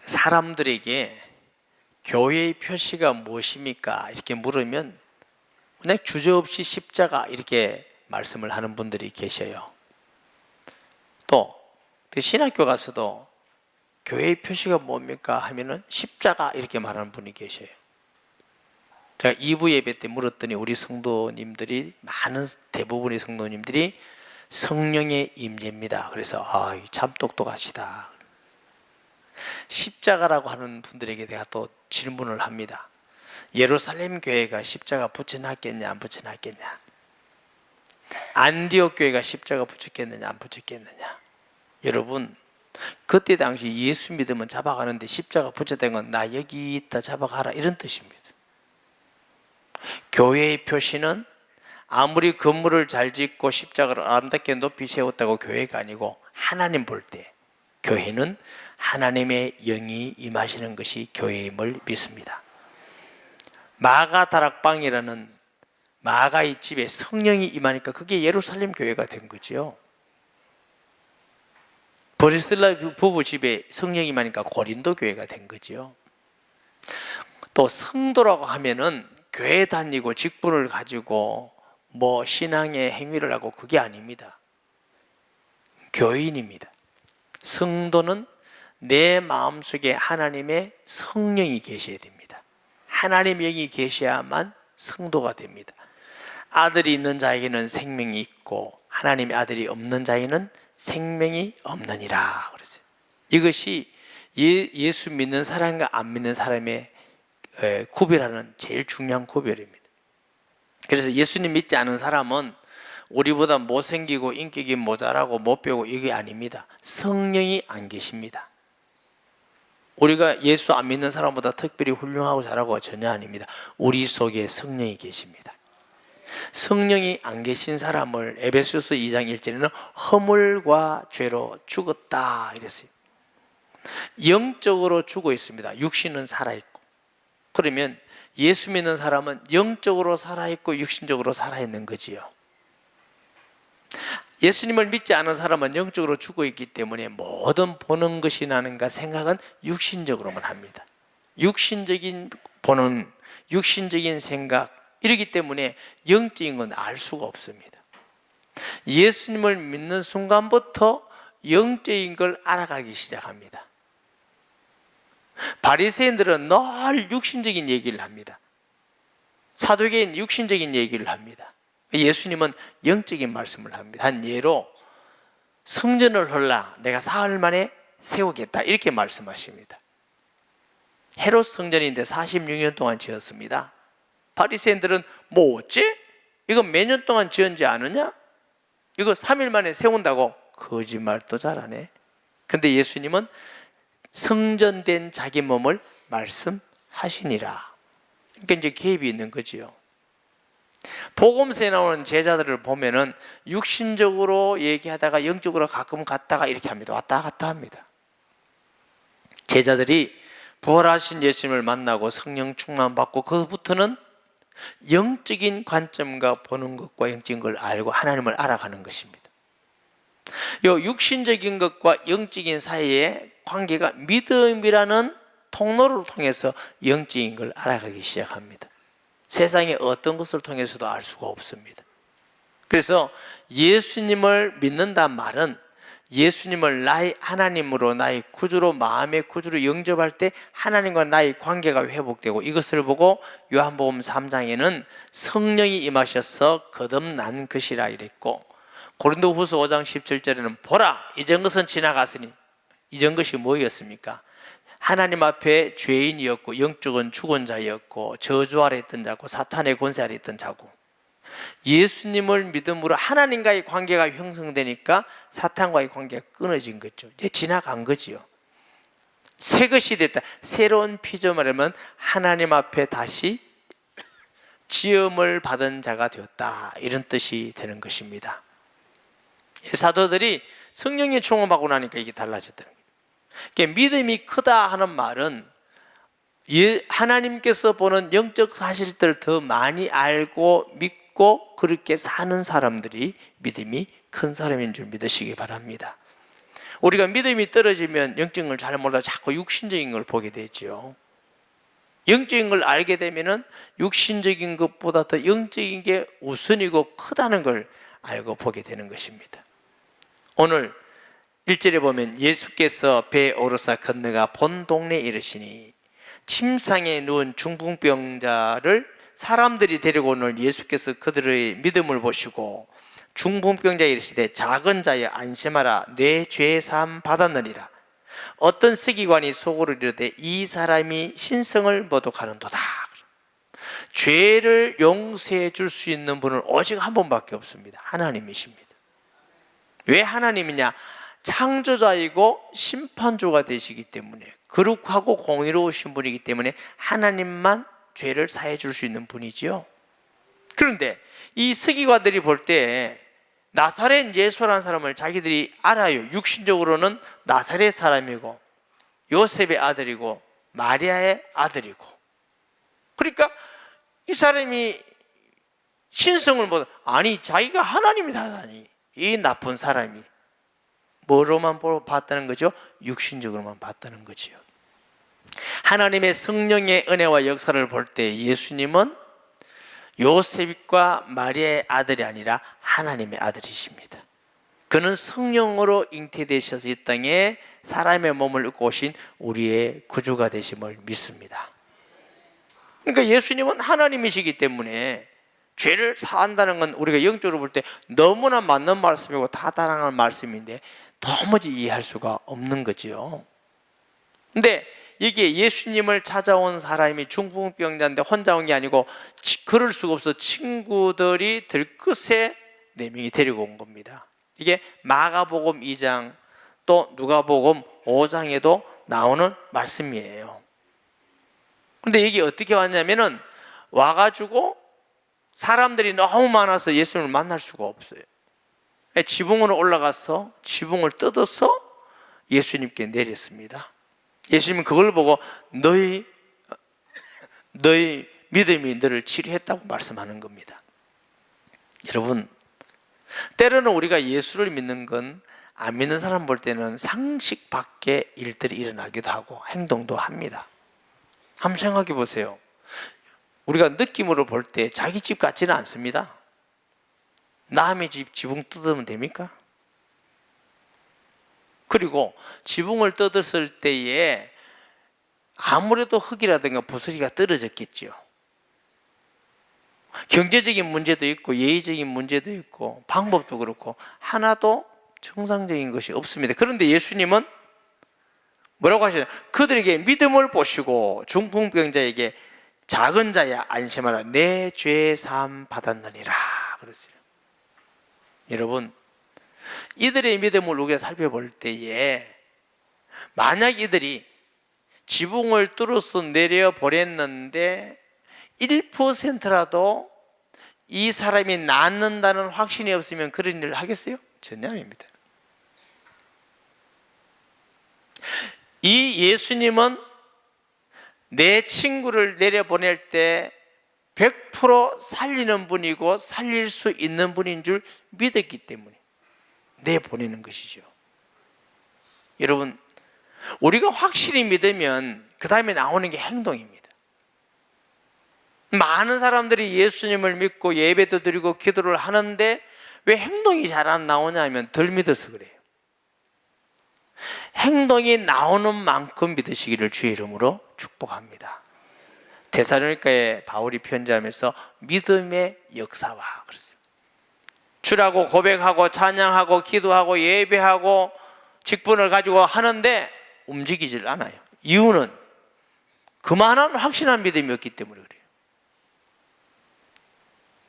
사람들에게 교회의 표시가 무엇입니까? 이렇게 물으면 그냥 주저없이 십자가 이렇게 말씀을 하는 분들이 계셔요. 또 신학교 가서도 교회의 표시가 뭡니까? 하면은 십자가 이렇게 말하는 분이 계셔요. 제가 2부 예배 때 물었더니 우리 성도님들이 대부분의 성도님들이 성령의 임재입니다. 그래서 참 똑똑하시다. 십자가라고 하는 분들에게 내가 또 질문을 합니다. 예루살렘 교회가 십자가 붙여놨겠냐 안 붙여놨겠냐? 안디옥 교회가 십자가 붙였겠느냐 안 붙였겠느냐? 여러분, 그때 당시 예수 믿으면 잡아가는데 십자가 붙였다는 건 나 여기 있다 잡아가라 이런 뜻입니다. 교회의 표시는 아무리 건물을 잘 짓고 십자가를 아름답게 높이 세웠다고 교회가 아니고 하나님 볼 때 교회는 하나님의 영이 임하시는 것이 교회임을 믿습니다. 마가 다락방이라는 마가의 집에 성령이 임하니까 그게 예루살렘 교회가 된 거죠. 브리스라 부부 집에 성령이 임하니까 고린도 교회가 된 거죠. 또 성도라고 하면은 교회 다니고 직분을 가지고 신앙의 행위를 하고 그게 아닙니다. 교인입니다. 성도는 내 마음속에 하나님의 성령이 계셔야 됩니다. 하나님의 영이 계셔야만 성도가 됩니다. 아들이 있는 자에게는 생명이 있고 하나님의 아들이 없는 자에게는 생명이 없느니라 그랬어요. 이것이 예수 믿는 사람과 안 믿는 사람의 구별하는 제일 중요한 구별입니다. 그래서 예수님 믿지 않은 사람은 우리보다 못생기고 인격이 모자라고 못 배우고 이게 아닙니다. 성령이 안 계십니다. 우리가 예수 안 믿는 사람보다 특별히 훌륭하고 잘하고 전혀 아닙니다. 우리 속에 성령이 계십니다. 성령이 안 계신 사람을 에베소서 2장 1절에는 허물과 죄로 죽었다 이랬어요. 영적으로 죽어 있습니다. 육신은 살아있고. 그러면 예수 믿는 사람은 영적으로 살아있고 육신적으로 살아있는 거지요. 예수님을 믿지 않은 사람은 영적으로 죽어 있기 때문에 모든 보는 것이 나는가 생각은 육신적으로만 합니다. 육신적인 보는, 육신적인 생각 이러기 때문에 영적인 건 알 수가 없습니다. 예수님을 믿는 순간부터 영적인 걸 알아가기 시작합니다. 바리새인들은 늘 육신적인 얘기를 합니다. 사두개인 육신적인 얘기를 합니다. 예수님은 영적인 말씀을 합니다. 한 예로 성전을 헐라 내가 사흘 만에 세우겠다 이렇게 말씀하십니다. 헤롯 성전인데 46년 동안 지었습니다. 바리새인들은 어째? 이거 몇 년 동안 지었지 않느냐? 이거 3일 만에 세운다고? 거짓말도 잘하네. 근데 예수님은 성전된 자기 몸을 말씀하시니라. 그러니까 이제 개입이 있는 거지요. 복음서에 나오는 제자들을 보면은 육신적으로 얘기하다가 영적으로 가끔 갔다가 이렇게 합니다. 왔다 갔다 합니다. 제자들이 부활하신 예수님을 만나고 성령 충만 받고 그부터는 영적인 관점과 보는 것과 영적인 걸 알고 하나님을 알아가는 것입니다. 이 육신적인 것과 영적인 사이의 관계가 믿음이라는 통로를 통해서 영적인 걸 알아가기 시작합니다. 세상의 어떤 것을 통해서도 알 수가 없습니다. 그래서 예수님을 믿는다는 말은 예수님을 나의 하나님으로 나의 구주로 마음의 구주로 영접할 때 하나님과 나의 관계가 회복되고 이것을 보고 요한복음 3장에는 성령이 임하셔서 거듭난 것이라 이랬고 고린도후서 5장 17절에는 보라 이전 것은 지나갔으니 이전 것이 뭐였습니까? 하나님 앞에 죄인이었고 영적은 죽은 자였고 저주 아래 있던 자고 사탄의 권세 아래 있던 자고 예수님을 믿음으로 하나님과의 관계가 형성되니까 사탄과의 관계가 끊어진 거죠. 이제 지나간 거지요. 새 것이 됐다. 새로운 피조물이면 하나님 앞에 다시 지음을 받은 자가 되었다 이런 뜻이 되는 것입니다. 사도들이 성령에 충만받고 나니까 이게 달라졌다는 거예요. 그러니까 믿음이 크다 하는 말은 하나님께서 보는 영적 사실들을 더 많이 알고 믿고 그렇게 사는 사람들이 믿음이 큰 사람인 줄 믿으시기 바랍니다. 우리가 믿음이 떨어지면 영적인 걸 잘 몰라 자꾸 육신적인 걸 보게 되죠. 영적인 걸 알게 되면은 육신적인 것보다 더 영적인 게 우선이고 크다는 걸 알고 보게 되는 것입니다. 오늘 1절에 보면 예수께서 배에 오르사 건너가 본 동네에 이르시니 침상에 누운 중풍병자를 사람들이 데리고 오늘 예수께서 그들의 믿음을 보시고 중풍병자에 이르시되 작은 자여 안심하라 내 죄 사함 받았느니라. 어떤 서기관이 속으로 이르되 이 사람이 신성을 모독하는도다. 죄를 용서해 줄 수 있는 분은 오직 한 분밖에 없습니다. 하나님이십니다. 왜 하나님이냐? 창조자이고 심판주가 되시기 때문에, 거룩하고 공의로우신 분이기 때문에 하나님만 죄를 사해 줄 수 있는 분이지요. 그런데 이 서기관들이 볼 때 나사렛 예수라는 사람을 자기들이 알아요. 육신적으로는 나사렛 사람이고 요셉의 아들이고 마리아의 아들이고, 그러니까 이 사람이 신성을 못, 아니 자기가 하나님이다니, 이 나쁜 사람이 뭐로만 봤다는 거죠? 육신적으로만 봤다는 거지요. 하나님의 성령의 은혜와 역사를 볼 때 예수님은 요셉과 마리아의 아들이 아니라 하나님의 아들이십니다. 그는 성령으로 잉태되셔서 이 땅에 사람의 몸을 입고 오신 우리의 구주가 되심을 믿습니다. 그러니까 예수님은 하나님이시기 때문에 죄를 사한다는 건 우리가 영적으로 볼 때 너무나 맞는 말씀이고 타당한 말씀인데 도무지 이해할 수가 없는 거지요. 근데 이게 예수님을 찾아온 사람이 중풍병자인데 혼자 온 게 아니고 그럴 수가 없어 친구들이 들끝에 4명이 데리고 온 겁니다. 이게 마가복음 2장 또 누가복음 5장에도 나오는 말씀이에요. 근데 이게 어떻게 왔냐면은 와가지고 사람들이 너무 많아서 예수님을 만날 수가 없어요. 지붕으로 올라가서 지붕을 뜯어서 예수님께 내렸습니다. 예수님은 그걸 보고 너희 믿음이 너를 치료했다고 말씀하는 겁니다. 여러분, 때로는 우리가 예수를 믿는 건 안 믿는 사람 볼 때는 상식 밖의 일들이 일어나기도 하고 행동도 합니다. 한번 생각해 보세요. 우리가 느낌으로 볼 때 자기 집 같지는 않습니다. 남의 집 지붕 뜯으면 됩니까? 그리고 지붕을 뜯었을 때에 아무래도 흙이라든가 부스리가 떨어졌겠죠. 경제적인 문제도 있고 예의적인 문제도 있고 방법도 그렇고 하나도 정상적인 것이 없습니다. 그런데 예수님은 뭐라고 하시나요? 그들에게 믿음을 보시고 중풍병자에게 작은 자야 안심하라 내 죄 사함 받았느니라 그랬어요. 여러분, 이들의 믿음을 우리가 살펴볼 때에 만약 이들이 지붕을 뚫어서 내려버렸는데 1%라도 이 사람이 낫는다는 확신이 없으면 그런 일을 하겠어요? 전혀 아닙니다. 이 예수님은 내 친구를 내려보낼 때 100% 살리는 분이고 살릴 수 있는 분인 줄 믿었기 때문에 내보내는 것이죠. 여러분, 우리가 확실히 믿으면 그 다음에 나오는 게 행동입니다. 많은 사람들이 예수님을 믿고 예배도 드리고 기도를 하는데 왜 행동이 잘 안 나오냐 하면 덜 믿어서 그래요. 행동이 나오는 만큼 믿으시기를 주의 이름으로 축복합니다. 데살로니가에 바울이 편지하면서 믿음의 역사와 그랬어요. 주라고 고백하고 찬양하고 기도하고 예배하고 직분을 가지고 하는데 움직이질 않아요. 이유는 그만한 확신한 믿음이 없기 때문에 그래요.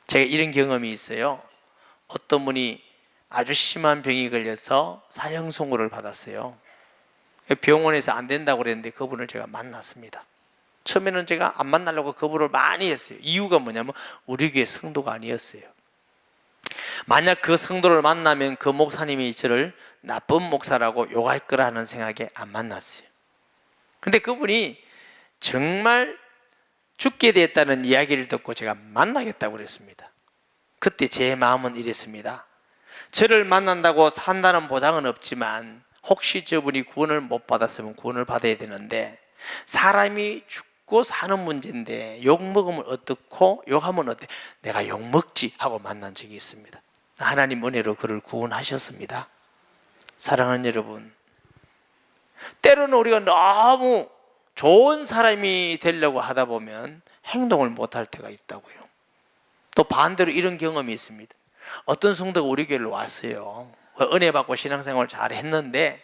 제가 이런 경험이 있어요. 어떤 분이 아주 심한 병이 걸려서 사형 선고를 받았어요. 병원에서 안 된다고 그랬는데 그분을 제가 만났습니다. 처음에는 제가 안 만나려고 거부를 많이 했어요. 이유가 뭐냐면 우리 교회 성도가 아니었어요. 만약 그 성도를 만나면 그 목사님이 저를 나쁜 목사라고 욕할 거라는 생각에 안 만났어요. 그런데 그분이 정말 죽게 됐다는 이야기를 듣고 제가 만나겠다고 그랬습니다. 그때 제 마음은 이랬습니다. 저를 만난다고 산다는 보장은 없지만 혹시 저분이 구원을 못 받았으면 구원을 받아야 되는데, 사람이 죽고 사는 문제인데 욕 먹으면 어떻고 욕하면 어때? 내가 욕 먹지 하고 만난 적이 있습니다. 하나님 은혜로 그를 구원하셨습니다. 사랑하는 여러분, 때로는 우리가 너무 좋은 사람이 되려고 하다 보면 행동을 못할 때가 있다고요. 또 반대로 이런 경험이 있습니다. 어떤 성도가 우리 교회로 왔어요. 은혜 받고 신앙생활을 잘 했는데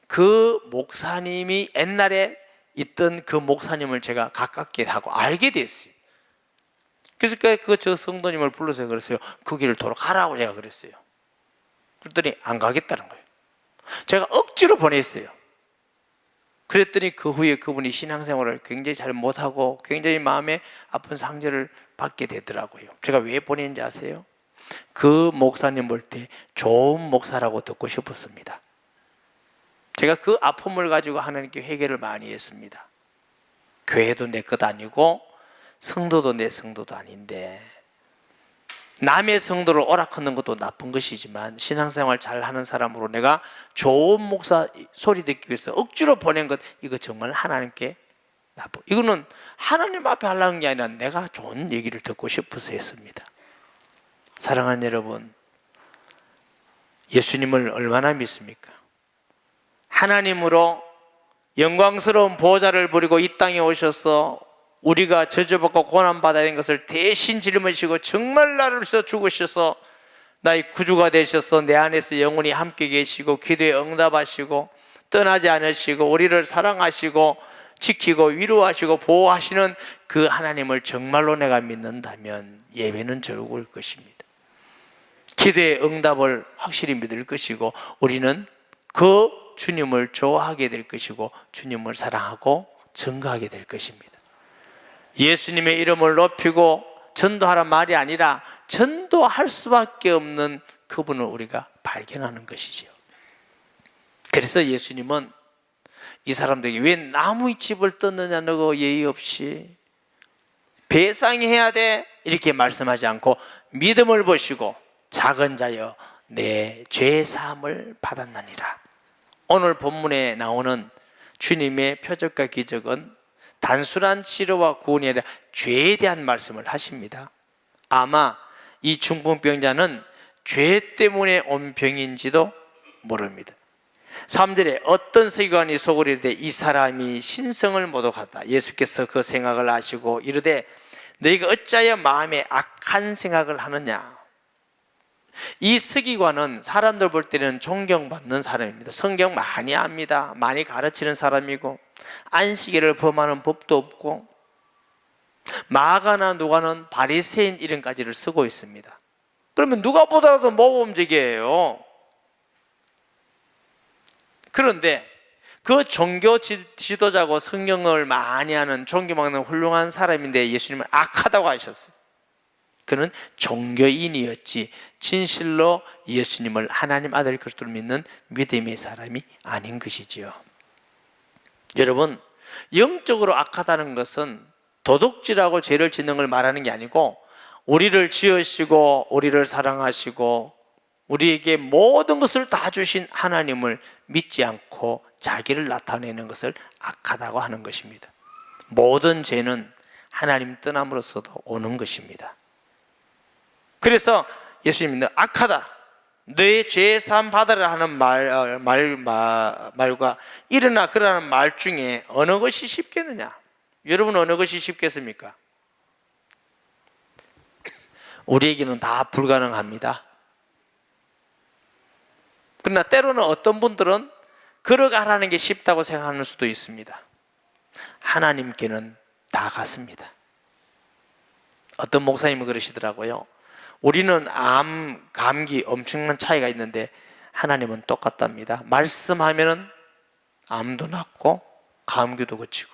그 목사님이 옛날에 있던 그 목사님을 제가 가깝게 하고 알게 됐어요. 그래서 저 성도님을 불러서 그랬어요. 그 길을 돌아가라고 제가 그랬어요. 그랬더니 안 가겠다는 거예요. 제가 억지로 보냈어요. 그랬더니 그 후에 그분이 신앙생활을 굉장히 잘 못하고 굉장히 마음에 아픈 상처를 받게 되더라고요. 제가 왜 보냈는지 아세요? 그 목사님 볼 때 좋은 목사라고 듣고 싶었습니다. 제가 그 아픔을 가지고 하나님께 회개를 많이 했습니다. 교회도 내 것 아니고 성도도 내 성도도 아닌데, 남의 성도를 오락하는 것도 나쁜 것이지만 신앙생활 잘하는 사람으로 내가 좋은 목사 소리 듣기 위해서 억지로 보낸 것, 이거 정말 하나님께 나쁜, 이거는 하나님 앞에 하려는 게 아니라 내가 좋은 얘기를 듣고 싶어서 했습니다. 사랑하는 여러분, 예수님을 얼마나 믿습니까? 하나님으로 영광스러운 보좌를 부리고 이 땅에 오셔서 우리가 저주받고 고난받아야 하는 것을 대신 짊으시고 정말 나를 위해서 죽으셔서 나의 구주가 되셔서 내 안에서 영원히 함께 계시고 기도에 응답하시고 떠나지 않으시고 우리를 사랑하시고 지키고 위로하시고 보호하시는 그 하나님을 정말로 내가 믿는다면 예배는 저రుగు을 것입니다. 기도의 응답을 확실히 믿을 것이고 우리는 그 주님을 좋아하게 될 것이고 주님을 사랑하고 증거하게 될 것입니다. 예수님의 이름을 높이고 전도하란 말이 아니라 전도할 수밖에 없는 그분을 우리가 발견하는 것이죠. 그래서 예수님은 이 사람들에게 왜 나무의 집을 떴느냐 너가 예의 없이, 배상해야 돼 이렇게 말씀하지 않고 믿음을 보시고 작은 자여 내 죄 사함을 받았나니라. 오늘 본문에 나오는 주님의 표적과 기적은 단순한 치료와 구원이 아니라 죄에 대한 말씀을 하십니다. 아마 이 중풍병자는 죄 때문에 온 병인지도 모릅니다. 3절에 어떤 서기관이 속으로 이르되 이 사람이 신성을 모독하다. 예수께서 그 생각을 아시고 이르되 너희가 어찌하여 마음에 악한 생각을 하느냐. 이 서기관은 사람들 볼 때는 존경받는 사람입니다. 성경 많이 압니다. 많이 가르치는 사람이고 안식일을 범하는 법도 없고 마가나 누가는 바리새인 이름까지를 쓰고 있습니다. 그러면 누가 보더라도 모범적이에요. 그런데 그 종교 지도자고 성경을 많이 하는 존경받는 훌륭한 사람인데 예수님은 악하다고 하셨어요. 그는 종교인이었지 진실로 예수님을 하나님 아들 그리스도를 믿는 믿음의 사람이 아닌 것이지요. 여러분, 영적으로 악하다는 것은 도둑질하고 죄를 짓는 걸 말하는 게 아니고 우리를 지으시고 우리를 사랑하시고 우리에게 모든 것을 다 주신 하나님을 믿지 않고 자기를 나타내는 것을 악하다고 하는 것입니다. 모든 죄는 하나님 떠남으로써도 오는 것입니다. 그래서 예수님이 너 악하다, 너의 죄 사함 받으라 하는 말과 일어나 그러라는 말 중에 어느 것이 쉽겠느냐? 여러분 어느 것이 쉽겠습니까? 우리에게는 다 불가능합니다. 그러나 때로는 어떤 분들은 걸어가라는 게 쉽다고 생각하는 수도 있습니다. 하나님께는 다 같습니다. 어떤 목사님은 그러시더라고요. 우리는 암, 감기 엄청난 차이가 있는데 하나님은 똑같답니다. 말씀하면은 암도 낫고 감기도 고치고.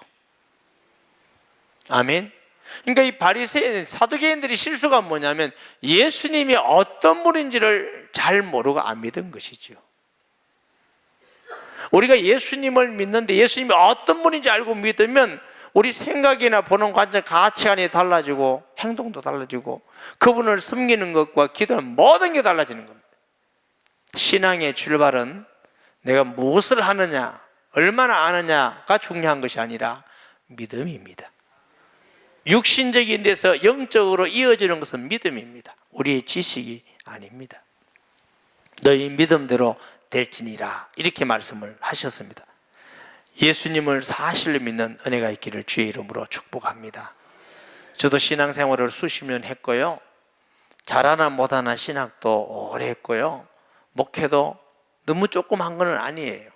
아멘. 그러니까 이 바리새인 사두개인들이 실수가 뭐냐면 예수님이 어떤 분인지를 잘 모르고 안 믿은 것이죠. 우리가 예수님을 믿는데 예수님이 어떤 분인지 알고 믿으면 우리 생각이나 보는 관점, 가치관이 달라지고 행동도 달라지고 그분을 섬기는 것과 기도는 모든 게 달라지는 겁니다. 신앙의 출발은 내가 무엇을 하느냐, 얼마나 아느냐가 중요한 것이 아니라 믿음입니다. 육신적인 데서 영적으로 이어지는 것은 믿음입니다. 우리의 지식이 아닙니다. 너희 믿음대로 될지니라, 이렇게 말씀을 하셨습니다. 예수님을 사실로 믿는 은혜가 있기를 주의 이름으로 축복합니다. 저도 신앙생활을 수십 년 했고요, 잘하나 못하나 신학도 오래 했고요, 목회도 너무 조금 한 건 아니에요.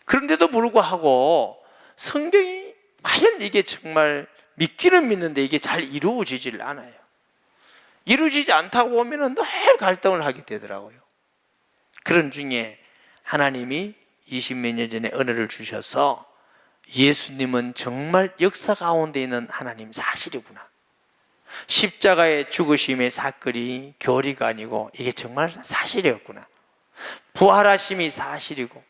그런데도 불구하고 성경이 과연 이게 정말 믿기는 믿는데 이게 잘 이루어지질 않아요. 이루어지지 않다고 보면 늘 갈등을 하게 되더라고요. 그런 중에 하나님이 20몇 년 전에 은혜를 주셔서 예수님은 정말 역사 가운데 있는 하나님 사실이구나, 십자가의 죽으심의 사건이 교리가 아니고 이게 정말 사실이었구나, 부활하심이 사실이고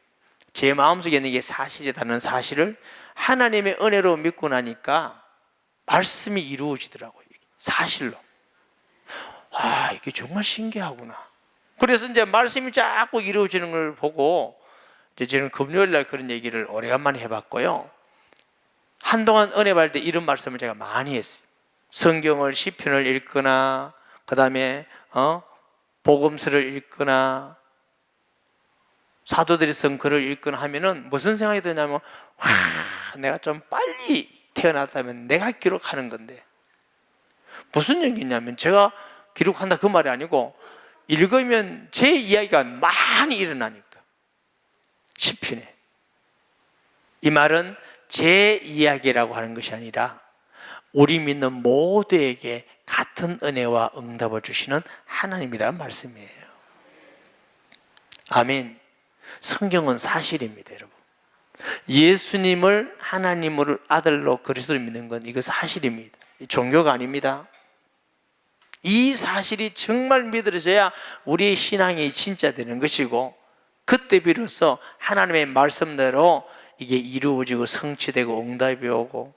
제 마음속에 있는 게 사실이라는 사실을 하나님의 은혜로 믿고 나니까 말씀이 이루어지더라고요. 사실로. 이게 정말 신기하구나. 그래서 이제 말씀이 자꾸 이루어지는 걸 보고 이제 저는 금요일날 그런 얘기를 오래간만에 해봤고요, 한동안 은혜 받을 때 이런 말씀을 제가 많이 했어요. 성경을 시편을 읽거나 그 다음에 복음서를 읽거나 사도들이 쓴 글을 읽거나 하면은 무슨 생각이 드냐면, 내가 좀 빨리 태어났다면 내가 기록하는 건데, 무슨 얘기냐면 제가 기록한다 그 말이 아니고 읽으면 제 이야기가 많이 일어나니까. 시편에 이 말은 제 이야기라고 하는 것이 아니라 우리 믿는 모두에게 같은 은혜와 응답을 주시는 하나님이라는 말씀이에요. 아멘. 성경은 사실입니다, 여러분. 예수님을 하나님을 아들로 그리스도를 믿는 건 이거 사실입니다. 종교가 아닙니다. 이 사실이 정말 믿어져야 우리의 신앙이 진짜 되는 것이고, 그때 비로소 하나님의 말씀대로 이게 이루어지고 성취되고 응답이 오고,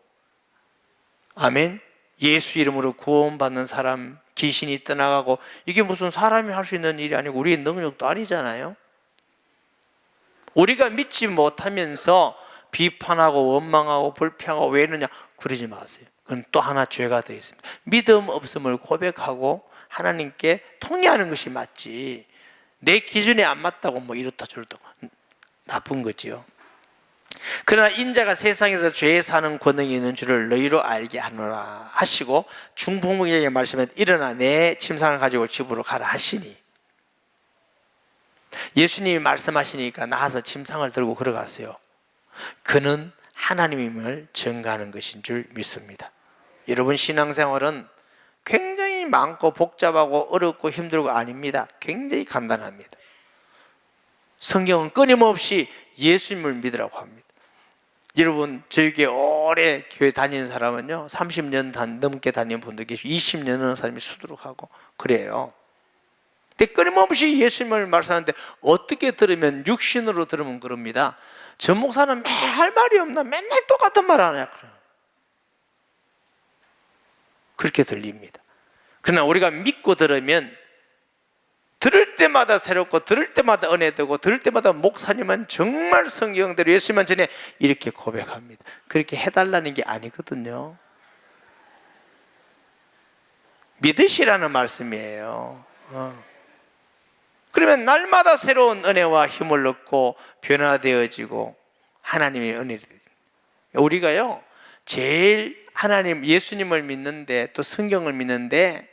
아멘. 예수 이름으로 구원받는 사람, 귀신이 떠나가고, 이게 무슨 사람이 할 수 있는 일이 아니고 우리의 능력도 아니잖아요. 우리가 믿지 못하면서 비판하고 원망하고 불평하고 왜 이러냐, 그러지 마세요. 그건 또 하나 죄가 되어 있습니다. 믿음 없음을 고백하고 하나님께 통회하는 것이 맞지, 내 기준에 안 맞다고 뭐 이렇다 저렇다 나쁜 거지요. 그러나 인자가 세상에서 죄에 사는 권능이 있는 줄을 너희로 알게 하노라 하시고, 중풍에게 말씀해 일어나 내 침상을 가지고 집으로 가라 하시니, 예수님이 말씀하시니까 나와서 침상을 들고 걸어갔어요. 그는 하나님임을 증거하는 것인 줄 믿습니다. 여러분, 신앙생활은 굉장히 많고 복잡하고 어렵고 힘들고 아닙니다. 굉장히 간단합니다. 성경은 끊임없이 예수님을 믿으라고 합니다. 여러분, 저희 교회 오래 교회 다니는 사람은요 30년 넘게 다니는 분도 계시고 20년 하는 사람이 수두룩하고 그래요. 근데 끊임없이 예수님을 말씀하는데 어떻게 들으면, 육신으로 들으면 그럽니다. 전 목사는 매일 할 말이 없나, 맨날 똑같은 말 하냐, 그렇게 들립니다. 그러나 우리가 믿고 들으면 들을 때마다 새롭고 들을 때마다 은혜되고 들을 때마다 목사님은 정말 성경대로 예수님만 전에 이렇게 고백합니다. 그렇게 해달라는 게 아니거든요. 믿으시라는 말씀이에요. 그러면 날마다 새로운 은혜와 힘을 얻고 변화되어지고 하나님의 은혜를, 우리가요 제일 하나님 예수님을 믿는데 또 성경을 믿는데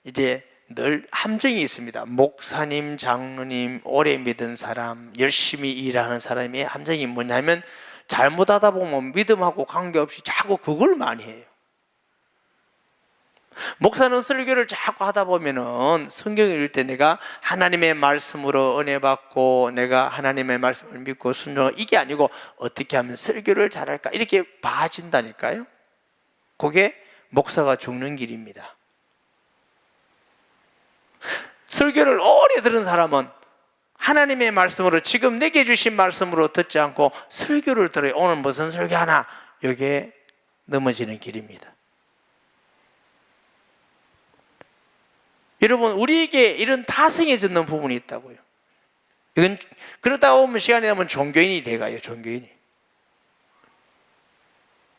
이제 늘 함정이 있습니다. 목사님, 장로님, 오래 믿은 사람, 열심히 일하는 사람의 함정이 뭐냐면, 잘못하다 보면 믿음하고 관계없이 자꾸 그걸 많이 해요. 목사는 설교를 자꾸 하다 보면은 성경을 읽을 때 내가 하나님의 말씀으로 은혜 받고 내가 하나님의 말씀을 믿고 순종하고, 이게 아니고 어떻게 하면 설교를 잘할까 이렇게 봐진다니까요. 그게 목사가 죽는 길입니다. 설교를 오래 들은 사람은 하나님의 말씀으로, 지금 내게 주신 말씀으로 듣지 않고 설교를 들어요. 오늘 무슨 설교하나, 여기에 넘어지는 길입니다. 여러분, 우리에게 이런 타성해지는 부분이 있다고요. 이건 그러다 보면 시간이 되면 종교인이 돼가요. 종교인이.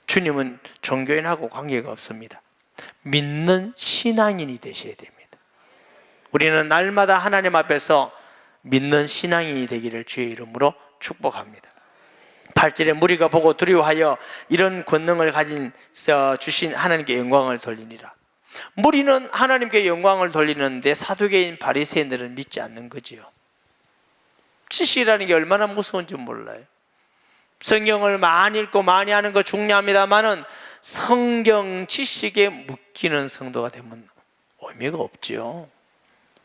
주님은 종교인하고 관계가 없습니다. 믿는 신앙인이 되셔야 됩니다. 우리는 날마다 하나님 앞에서 믿는 신앙인이 되기를 주의 이름으로 축복합니다. 8절에 무리가 보고 두려워하여 이런 권능을 가진 주신 하나님께 영광을 돌리니라. 무리는 하나님께 영광을 돌리는데 사두개인 바리새인들은 믿지 않는 거지요. 지식이라는 게 얼마나 무서운지 몰라요. 성경을 많이 읽고 많이 하는 거 중요합니다만은 성경 지식에 묶이는 성도가 되면 의미가 없죠.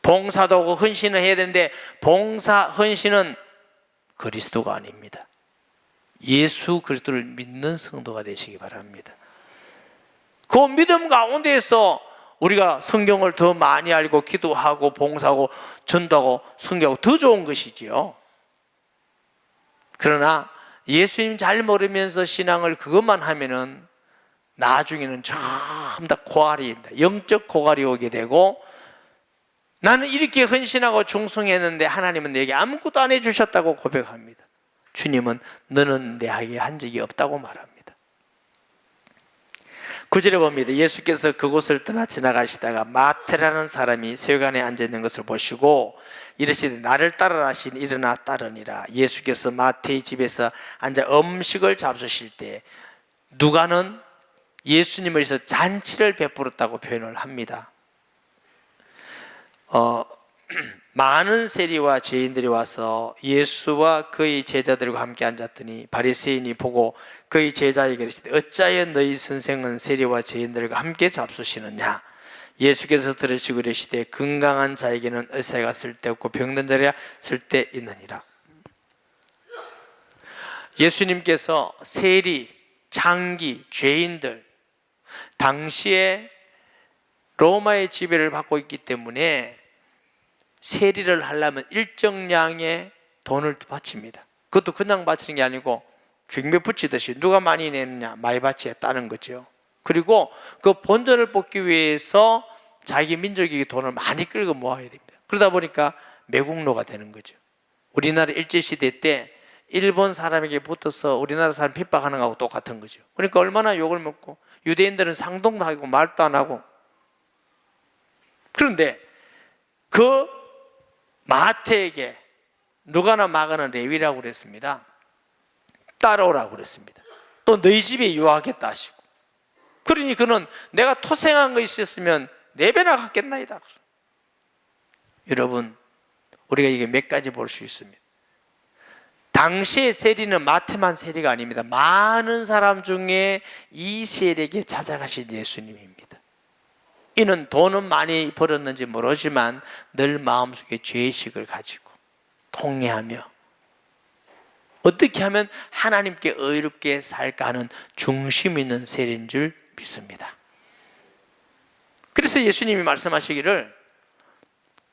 봉사도 하고 헌신을 해야 되는데 봉사, 헌신은 그리스도가 아닙니다. 예수 그리스도를 믿는 성도가 되시기 바랍니다. 그 믿음 가운데에서 우리가 성경을 더 많이 알고 기도하고 봉사하고 전도하고 선교하고 더 좋은 것이지요. 그러나 예수님 잘 모르면서 신앙을 그것만 하면은 나중에는 전부 다 고갈이, 영적 고갈이 오게 되고, 나는 이렇게 헌신하고 충성했는데 하나님은 내게 아무것도 안 해주셨다고 고백합니다. 주님은 너는 내게 한 적이 없다고 말합니다. 9절에 봅니다. 예수께서 그곳을 떠나 지나가시다가 마태라는 사람이 세관에 앉아있는 것을 보시고 이르시되 나를 따르라 하시니 일어나 따르니라. 예수께서 마태의 집에서 앉아 음식을 잡수실 때 누가는 예수님을 위해서 잔치를 베풀었다고 표현을 합니다. 많은 세리와 죄인들이 와서 예수와 그의 제자들과 함께 앉았더니 바리새인이 보고 그의 제자에게 이르시되 어찌하여 너희 선생은 세리와 죄인들과 함께 잡수시느냐. 예수께서 들으시고 이르시되 건강한 자에게는 의사가 쓸데없고 병든 자에게 쓸데있느니라. 예수님께서 세리, 창기, 죄인들, 당시에 로마의 지배를 받고 있기 때문에 세리를 하려면 일정량의 돈을 바칩니다. 그것도 그냥 바치는 게 아니고 경매 붙이듯이 누가 많이 내느냐 많이 바치에 따른 거죠. 그리고 그 본전을 뽑기 위해서 자기 민족에게 돈을 많이 끌고 모아야 됩니다. 그러다 보니까 매국노가 되는 거죠. 우리나라 일제시대 때 일본 사람에게 붙어서 우리나라 사람 핍박하는 거하고 똑같은 거죠. 그러니까 얼마나 욕을 먹고, 유대인들은 상동도 하고 말도 안 하고. 그런데 그 마태에게 누가나 마가는 레위라고 그랬습니다. 따라오라고 그랬습니다. 또 너희 집에 유하겠다 하시고. 그러니 그는 내가 토생한 거 있었으면 4배나 갖겠나이다. 여러분, 우리가 이게 몇 가지 볼 수 있습니다. 당시의 세리는 마태만 세리가 아닙니다. 많은 사람 중에 이 세리에게 찾아가신 예수님입니다. 이는 돈은 많이 벌었는지 모르지만 늘 마음속에 죄의식을 가지고 통회하며 어떻게 하면 하나님께 의롭게 살까 하는 중심 있는 세리인 줄 믿습니다. 그래서 예수님이 말씀하시기를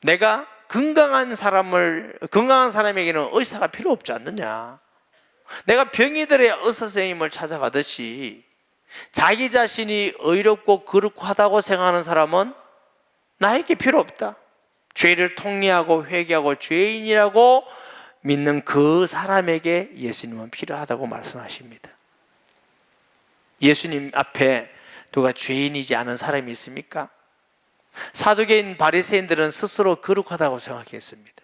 내가 건강한 사람에게는 의사가 필요 없지 않느냐. 내가 병이들의 의사 선생님을 찾아가듯이 자기 자신이 의롭고 거룩하다고 생각하는 사람은 나에게 필요 없다. 죄를 통회하고 회개하고 죄인이라고 믿는 그 사람에게 예수님은 필요하다고 말씀하십니다. 예수님 앞에 누가 죄인이지 않은 사람이 있습니까? 사두개인 바리새인들은 스스로 거룩하다고 생각했습니다.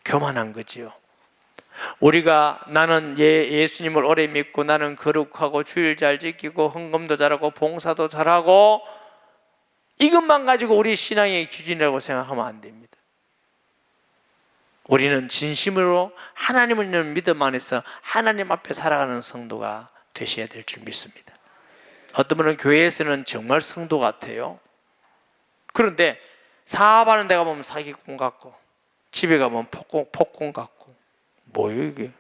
교만한 거지요. 우리가 나는 예수님을 오래 믿고 나는 거룩하고 주일 잘 지키고 헌금도 잘하고 봉사도 잘하고 이것만 가지고 우리 신앙의 기준이라고 생각하면 안 됩니다. 우리는 진심으로 하나님을 믿는 믿음 안에서 하나님 앞에 살아가는 성도가 되셔야 될 줄 믿습니다. 어떤 분은 교회에서는 정말 성도 같아요. 그런데 사업하는 데가 보면 사기꾼 같고 집에 가면 폭군 같고 뭐예요 이게?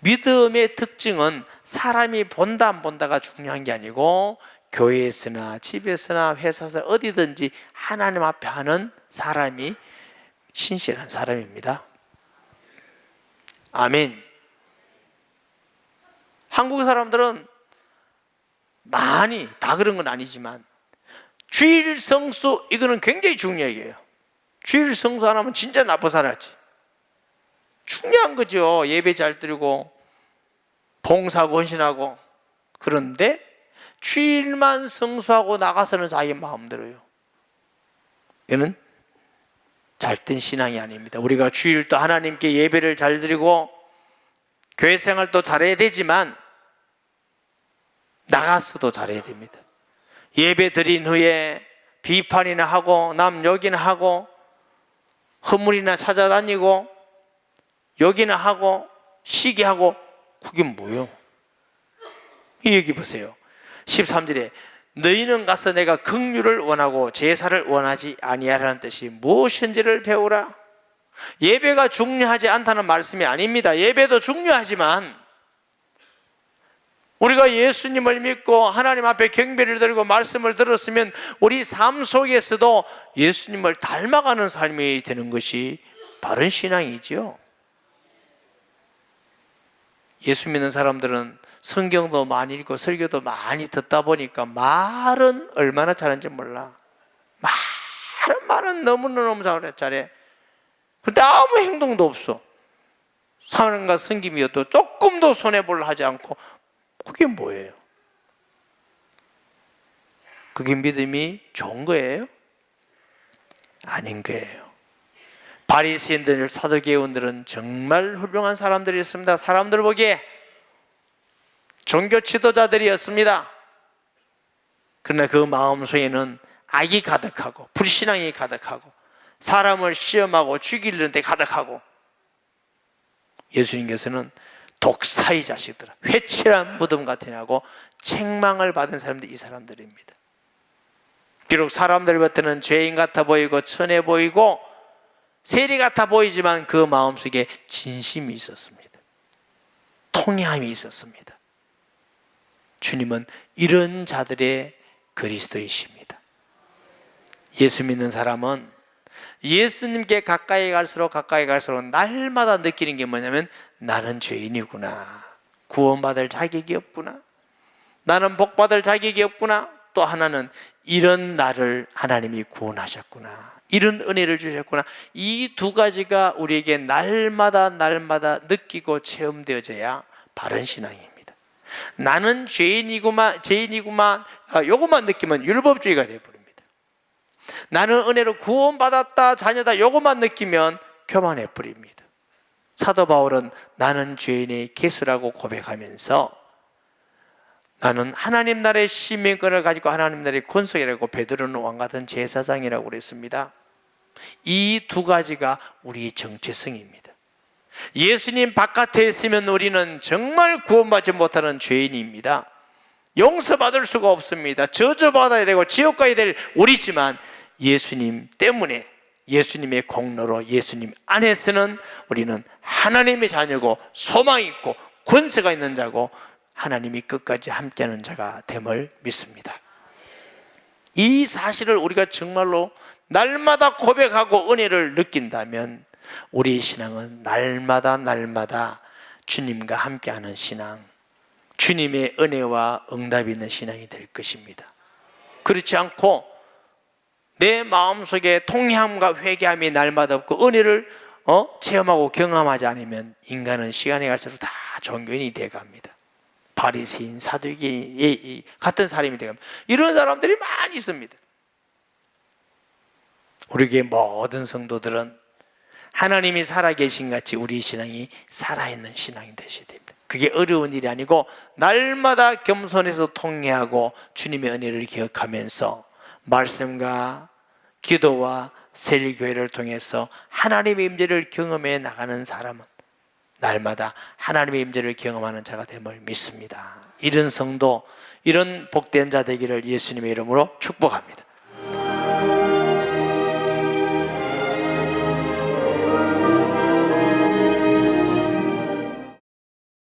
믿음의 특징은 사람이 본다 안 본다가 중요한 게 아니고 교회에서나 집에서나 회사에서 어디든지 하나님 앞에 하는 사람이 신실한 사람입니다. 아멘. 한국 사람들은 많이 다 그런 건 아니지만 주일 성수 이거는 굉장히 중요해요. 주일 성수 안 하면 진짜 나쁜 사람이지. 중요한 거죠. 예배 잘 드리고 봉사하고 헌신하고. 그런데 주일만 성수하고 나가서는 자기 마음대로요. 이는 잘된 신앙이 아닙니다. 우리가 주일도 하나님께 예배를 잘 드리고 교회 생활도 잘해야 되지만 나가서도 잘해야 됩니다. 예배 드린 후에 비판이나 하고 남 욕이나 하고 허물이나 찾아다니고 욕이나 하고 시기하고 그게 뭐예요? 이 얘기 보세요. 13절에 너희는 가서 내가 긍휼을 원하고 제사를 원하지 아니하라는 뜻이 무엇인지를 배우라. 예배가 중요하지 않다는 말씀이 아닙니다. 예배도 중요하지만 우리가 예수님을 믿고 하나님 앞에 경배를 드리고 말씀을 들었으면 우리 삶 속에서도 예수님을 닮아가는 삶이 되는 것이 바른 신앙이죠. 예수 믿는 사람들은 성경도 많이 읽고 설교도 많이 듣다 보니까 말은 얼마나 잘하는지 몰라. 말은 너무너무 잘해. 근데 아무 행동도 없어. 사랑과 섬김이어도 조금도 손해보려 하지 않고. 그게 뭐예요? 그게 믿음이 좋은 거예요? 아닌 거예요. 바리새인들, 사두개인들은 정말 훌륭한 사람들이었습니다. 사람들 보기에 종교 지도자들이었습니다. 그러나 그 마음속에는 악이 가득하고 불신앙이 가득하고 사람을 시험하고 죽이려는 데 가득하고, 예수님께서는 독사의 자식들아 회칠한 무덤 같으냐고 책망을 받은 사람들이 이 사람들입니다. 비록 사람들 겉에는 죄인 같아 보이고 천해 보이고 세리 같아 보이지만 그 마음속에 진심이 있었습니다. 통회함이 있었습니다. 주님은 이런 자들의 그리스도이십니다. 예수 믿는 사람은 예수님께 가까이 갈수록 날마다 느끼는 게 뭐냐면 나는 죄인이구나, 구원받을 자격이 없구나, 나는 복받을 자격이 없구나, 또 하나는 이런 나를 하나님이 구원하셨구나, 이런 은혜를 주셨구나. 이 두 가지가 우리에게 날마다 느끼고 체험되어져야 바른 신앙입니다. 나는 죄인이구만 요것만 느끼면 율법주의가 되어버립니다. 나는 은혜로 구원받았다, 자녀다 요것만 느끼면 교만해버립니다. 사도 바울은 나는 죄인의 개수라고 고백하면서 나는 하나님 나라의 시민권을 가지고 하나님 나라의 권속이라고, 베드로는 왕같은 제사장이라고 그랬습니다. 이 두 가지가 우리의 정체성입니다. 예수님 바깥에 있으면 우리는 정말 구원받지 못하는 죄인입니다. 용서받을 수가 없습니다. 저주받아야 되고 지옥 가야 될 우리지만 예수님 때문에, 예수님의 공로로, 예수님 안에서는 우리는 하나님의 자녀고 소망이 있고 권세가 있는 자고 하나님이 끝까지 함께하는 자가 됨을 믿습니다. 이 사실을 우리가 정말로 날마다 고백하고 은혜를 느낀다면 우리의 신앙은 날마다 주님과 함께하는 신앙, 주님의 은혜와 응답이 있는 신앙이 될 것입니다. 그렇지 않고 내 마음속에 통회함과 회개함이 날마다 없고 은혜를 체험하고 경험하지 않으면 인간은 시간이 갈수록 다 종교인이 되어갑니다. 바리새인, 사두개인 같은 사람이 되어갑니다. 이런 사람들이 많이 있습니다. 우리에게 모든 성도들은 하나님이 살아계신 같이 우리 신앙이 살아있는 신앙이 되셔야 됩니다. 그게 어려운 일이 아니고 날마다 겸손해서 통회하고 주님의 은혜를 기억하면서 말씀과 기도와 세리교회를 통해서 하나님의 임재를 경험해 나가는 사람은 날마다 하나님의 임재를 경험하는 자가 됨을 믿습니다. 이런 성도, 이런 복된 자 되기를 예수님의 이름으로 축복합니다.